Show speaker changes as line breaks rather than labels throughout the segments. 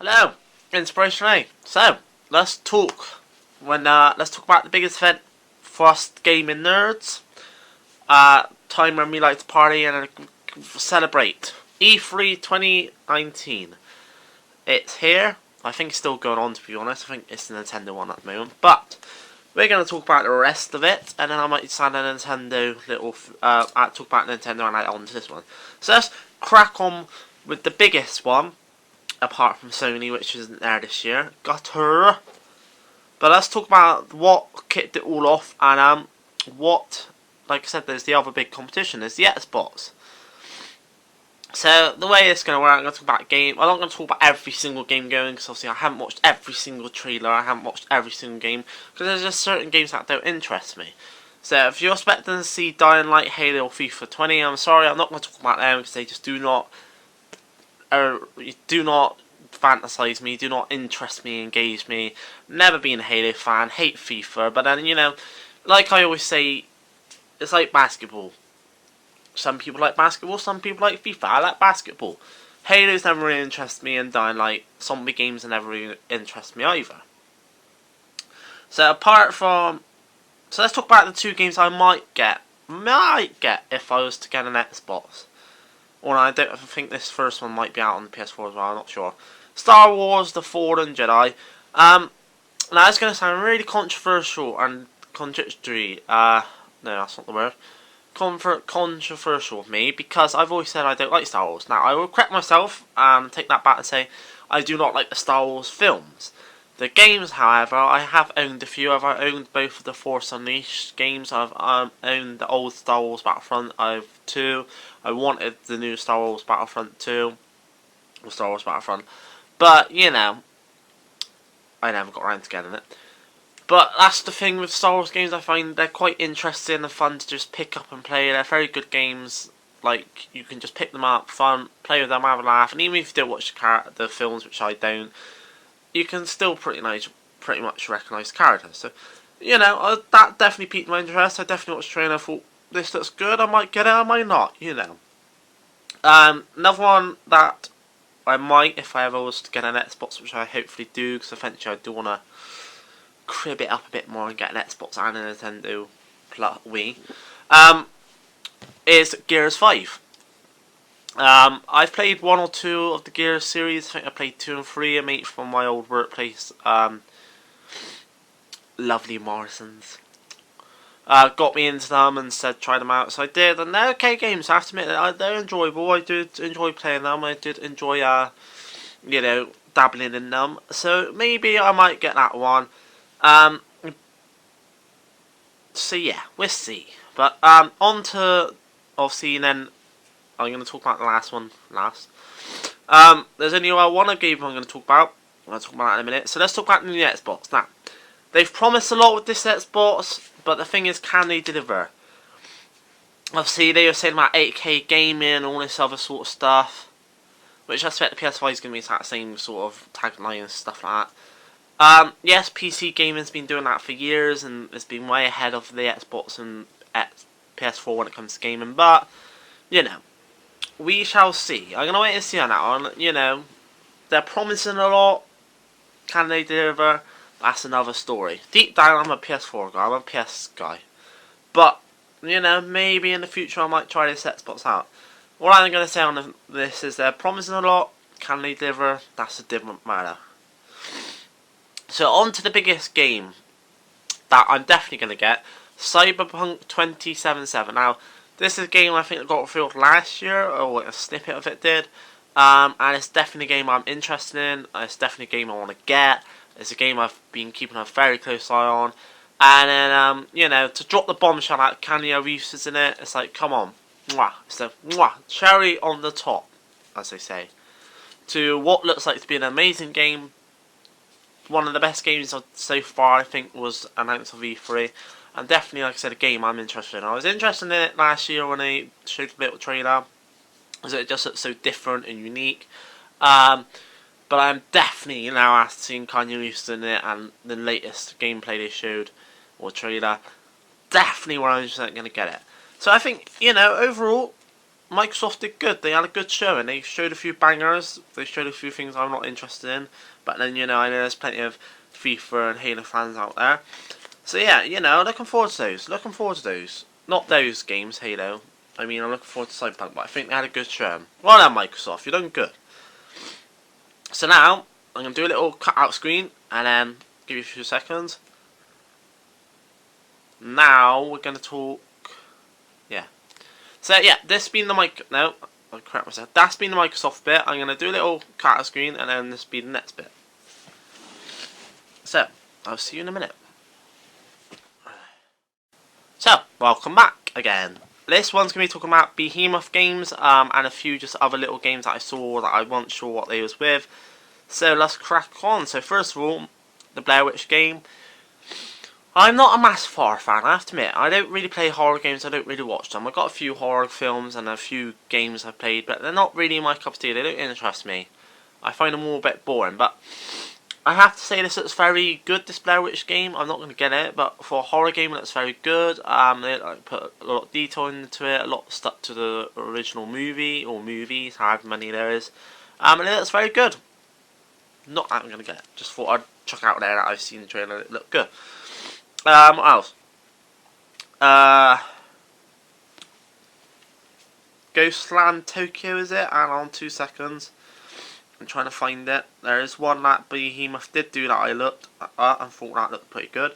Hello, Inspiration A. So let's talk let's talk about the biggest event for us gaming nerds. Time when we like to party and celebrate E3 2019. It's here. I think it's still going on, to be honest. I think it's the Nintendo one at the moment, but we're going to talk about the rest of it, and then I might decide a Nintendo little. I'll talk about Nintendo and add on to this one. So let's crack on with the biggest one, apart from Sony, which isn't there this year. Got her. But let's talk about what kicked it all off, and what, like I said, there's the other big competition. There's the Xbox. So the way it's going to work, I'm going to talk about game. I'm not going to talk about every single game going, because obviously I haven't watched every single trailer. I haven't watched every single game, because there's just certain games that don't interest me. So if you're expecting to see Dying Light, Halo, or FIFA 20, I'm sorry, I'm not going to talk about them, because they just do not fantasize me, do not interest me, engage me. Never been a Halo fan, hate FIFA, but then, like I always say, it's like basketball. Some people like basketball, some people like FIFA. I like basketball. Halo's never really interested me, and Dying Light, zombie games never really interest me either. So let's talk about the two games I might get if I was to get an Xbox. Or I think this first one might be out on the PS4 as well, I'm not sure. Star Wars: The Fallen Jedi. Now it's going to sound really controversial and contradictory. No, that's not the word. Controversial of me, because I've always said I don't like Star Wars. Now, I will correct myself and take that back and say I do not like the Star Wars films. The games, however, I have owned a few. I've owned both of the Force Unleashed games. I've owned the old Star Wars Battlefront. I've two. I wanted the new Star Wars Battlefront 2. Or Star Wars Battlefront. But, I never got around to getting it. But that's the thing with Star Wars games. I find they're quite interesting and fun to just pick up and play. They're very good games. Like, you can just pick them up, fun, play with them, have a laugh. And even if you don't watch the films, which I don't, you can still pretty much recognise the characters. So, that definitely piqued my interest. I definitely watched the trailer. I thought, this looks good. I might get it, I might not, Another one that I might, if I ever was to get an Xbox, which I hopefully do, because eventually I do want to crib it up a bit more and get an Xbox and a Nintendo Wii, is Gears 5. I've played one or two of the Gears series. I think I played 2 and 3. A mate from my old workplace, lovely Morrisons, got me into them and said try them out. So I did, and they're okay games. I have to admit, they're enjoyable. I did enjoy playing them. I did enjoy, dabbling in them. So maybe I might get that one. So yeah, we'll see. But on to, obviously, and then I'm going to talk about the last one last. There's only one game I'm going to talk about. I'm going to talk about that in a minute. So let's talk about the new Xbox. Now, they've promised a lot with this Xbox, but the thing is, can they deliver? Obviously, they were saying about 8K gaming and all this other sort of stuff, which I expect the PS5 is going to be that same sort of tagline and stuff like that. Yes, PC gaming's been doing that for years, and it's been way ahead of the Xbox and PS4 when it comes to gaming, but, we shall see. I'm going to wait and see on that one. They're promising a lot. Can they deliver? That's another story. Deep down, I'm a PS4 guy. I'm a PS guy. But, maybe in the future I might try this Xbox out. What I'm going to say on this is they're promising a lot. Can they deliver? That's a different matter. So on to the biggest game that I'm definitely going to get. Cyberpunk 2077. Now, this is a game I think that got revealed last year, or a snippet of it did. And it's definitely a game I'm interested in. It's definitely a game I want to get. It's a game I've been keeping a very close eye on. And then, to drop the bombshell out, Keanu Reeves is in it. It's like, come on. Mwah. It's a cherry on the top, as they say. To what looks like to be an amazing game. One of the best games so far, I think, was announced of E3. And definitely, like I said, a game I'm interested in. I was interested in it last year when they showed a little trailer, because it just looks so different and unique. But I'm definitely now after seeing Keanu Reeves in it and the latest gameplay they showed, or trailer, definitely 100% going to get it. So I think, overall, Microsoft did good. They had a good show and they showed a few bangers. They showed a few things I'm not interested in. But then, I know there's plenty of FIFA and Halo fans out there. So yeah, looking forward to those. Looking forward to those. Not those games, Halo. I mean, I'm looking forward to Cyberpunk, but I think they had a good show. Well done, Microsoft. You're doing good. So now, I'm going to do a little cut-out screen, and then give you a few seconds. Now, we're going to talk... Yeah. So yeah, this being the mic... No, I correct myself. That's been the Microsoft bit. I'm going to do a little cut-out screen, and then this be the next bit. So, I'll see you in a minute. So, welcome back again. This one's going to be talking about Behemoth games, and a few just other little games that I saw that I wasn't sure what they was with. So let's crack on. So first of all, the Blair Witch game. I'm not a massive horror fan, I have to admit. I don't really play horror games, I don't really watch them. I've got a few horror films and a few games I've played, but they're not really my cup of tea, they don't interest me. I find them all a bit boring, but I have to say this looks very good, this Blair Witch game. I'm not going to get it, but for a horror game it looks very good. They put a lot of detail into it, a lot stuck to the original movie, or movies, however many there is. And it looks very good. Not that I'm going to get it, just thought I'd chuck out there that I've seen the trailer, it looked good. What else? Ghostland Tokyo is it? And on 2 seconds. I'm trying to find it. There is one that Behemoth did do that I looked at and thought that looked pretty good.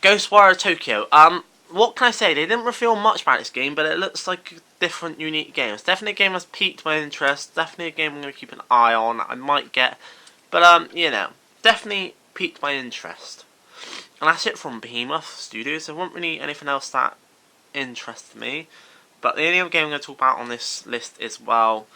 Ghostwire Tokyo. What can I say? They didn't reveal much about this game, but it looks like a different, unique game. It's definitely a game that's piqued my interest. Definitely a game I'm going to keep an eye on that I might get. But, definitely piqued my interest. And that's it from Behemoth Studios. There wasn't really anything else that interested me. But the only other game I'm going to talk about on this list is, well,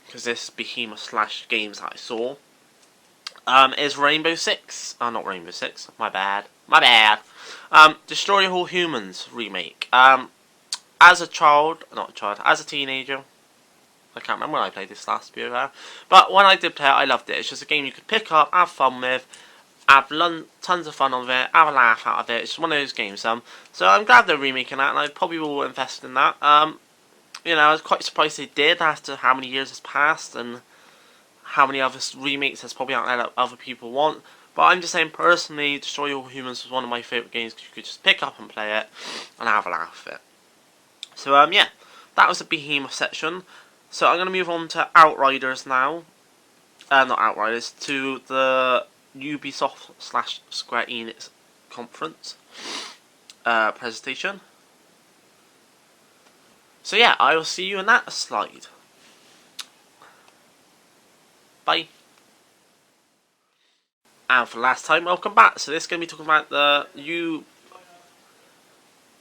because this is Behemoth / games that I saw, is Rainbow Six. Not Rainbow Six. My bad. Destroy All Humans remake. As a teenager, I can't remember when I played this last year, but when I did play it, I loved it. It's just a game you could pick up, have fun with, have tons of fun of it, have a laugh out of it. It's one of those games. So I'm glad they're remaking that, and I probably will invest in that. I was quite surprised they did after how many years has passed and how many other remakes there's probably out there that other people want. But I'm just saying, personally, Destroy All Humans was one of my favourite games because you could just pick up and play it and have a laugh with it. So, yeah, that was the Behemoth section. So I'm going to move on to Outriders now. Not Outriders, to the Ubisoft / Square Enix conference presentation. So yeah, I will see you in that slide. Bye. And for the last time, welcome back. So this is going to be talking about the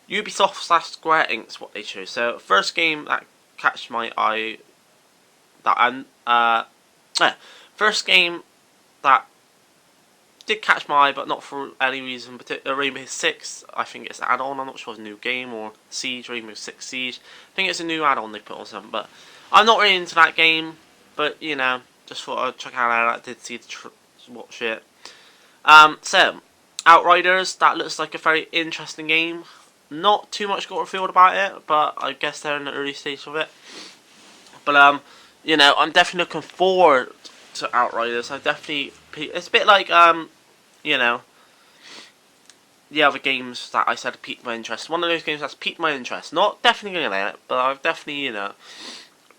Ubisoft / Square Enix, what they chose. So first game that catch my eye, first game that did catch my eye, but not for any reason particular. Rainbow Six, I think it's an add-on. I'm not sure it's a new game, or Siege, Rainbow Six Siege. I think it's a new add-on they put on something, but I'm not really into that game. But just thought I'd check out that. I did see watch it. So Outriders, that looks like a very interesting game. Not too much got revealed about it, but I guess they're in the early stage of it. But I'm definitely looking forward to Outriders. It's a bit like the other games that I said piqued my interest. One of those games that's piqued my interest. Not definitely gonna get it, but I've definitely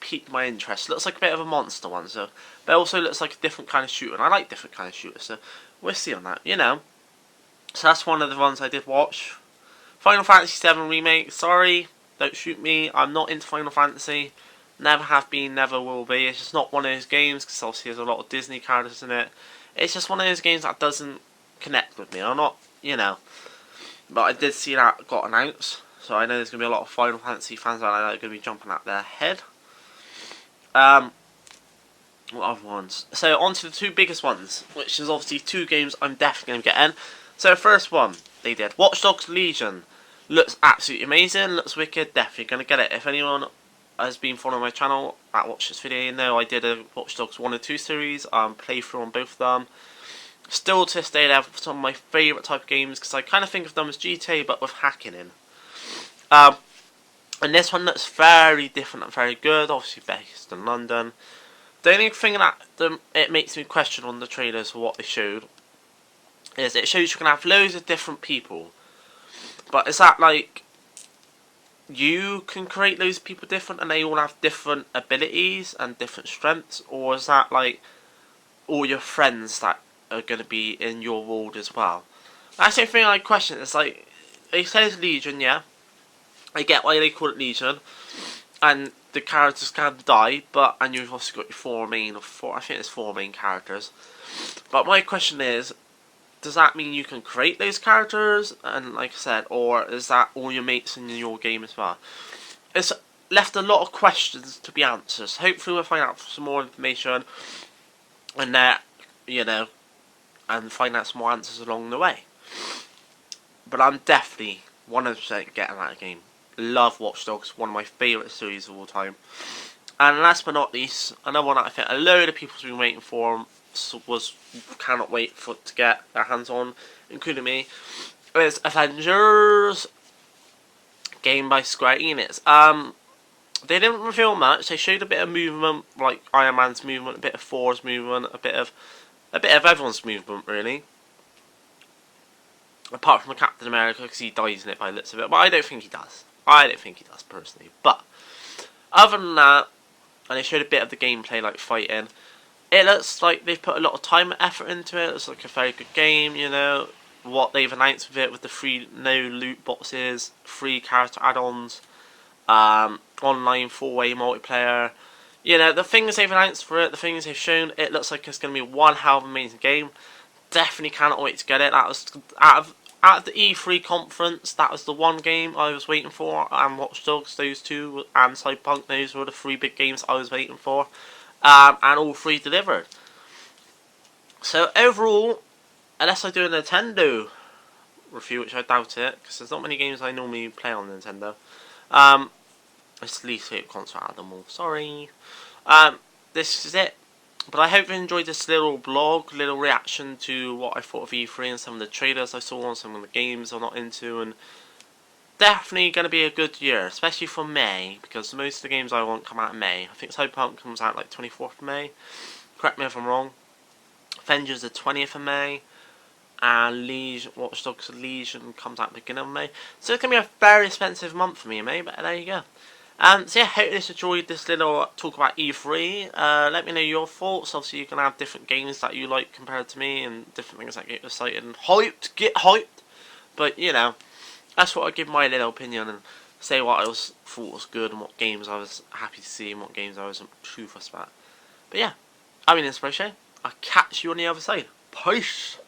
piqued my interest. Looks like a bit of a monster one, so but it also looks like a different kind of shooter, and I like different kind of shooters, so we'll see on that. So that's one of the ones I did watch. Final Fantasy VII Remake. Sorry, don't shoot me. I'm not into Final Fantasy. Never have been, never will be. It's just not one of those games, because obviously there's a lot of Disney characters in it. It's just one of those games that doesn't connect with me. I'm not, But I did see that got announced, so I know there's going to be a lot of Final Fantasy fans out there that are going to be jumping out their head. What other ones? So on to the two biggest ones, which is obviously two games I'm definitely going to get in. So first one, they did Watch Dogs Legion. Looks absolutely amazing, looks wicked, definitely going to get it. If anyone has been following my channel that watched this video, you know I did a Watch Dogs 1 and 2 series, playthrough on both of them. Still to this day they're some of my favourite type of games, because I kind of think of them as GTA but with hacking in. And this one looks very different and very good, obviously based in London. The only thing that it makes me question on the trailers for what they showed is it shows you can have loads of different people. But is that like you can create loads of people different and they all have different abilities and different strengths? Or is that like all your friends that are going to be in your world as well? That's the thing I question. It's like, it says Legion, yeah. I get why they call it Legion. And the characters can die, and you've also got your I think it's 4 main characters. But my question is, does that mean you can create those characters? And like I said, or is that all your mates in your game as well? It's left a lot of questions to be answered. Hopefully we'll find out some more information and and find out some more answers along the way. But I'm definitely 100% getting that game. Love Watch Dogs, one of my favourite series of all time. And last but not least, another one that I think a load of people's been waiting for, cannot wait to get their hands on, including me, is Avengers, game by Square Enix. They didn't reveal much. They showed a bit of movement, like Iron Man's movement, a bit of Thor's movement, a bit of everyone's movement, really. Apart from Captain America, because he dies in it by the looks of it. But I don't think he does. I don't think he does, personally. But other than that, and they showed a bit of the gameplay, like fighting, it looks like they've put a lot of time and effort into it. It looks like a very good game, you know. What they've announced with it, with the free no loot boxes, free character add-ons, online 4-way multiplayer. You know, the things they've announced for it, the things they've shown, it looks like it's going to be one hell of an amazing game. Definitely cannot wait to get it. That was out of the E3 conference, that was the one game I was waiting for, and Watch Dogs, those two, and Cyberpunk, those were the 3 big games I was waiting for, and all 3 delivered. So overall, unless I do a Nintendo review, which I doubt it, because there's not many games I normally play on Nintendo, it's the least favorite console out of them all, sorry. This is it. But I hope you enjoyed this little blog, little reaction to what I thought of E3 and some of the trailers I saw and some of the games I'm not into, and definitely going to be a good year, especially for May, because most of the games I want come out in May. I think Cyberpunk comes out like 24th of May, correct me if I'm wrong. Avengers the 20th of May, and Watch Dogs Legion comes out beginning of May. So it's going to be a very expensive month for me in May, but there you go. So yeah, hope you enjoyed this little talk about E3. Let me know your thoughts. Obviously, you can have different games that you like compared to me, and different things that get you excited and hyped. Get hyped. But you know, that's what I give my little opinion and say what I thought was good and what games I was happy to see and what games I wasn't too fussed about. But yeah, I'm Inspiration. I'll catch you on the other side. Peace.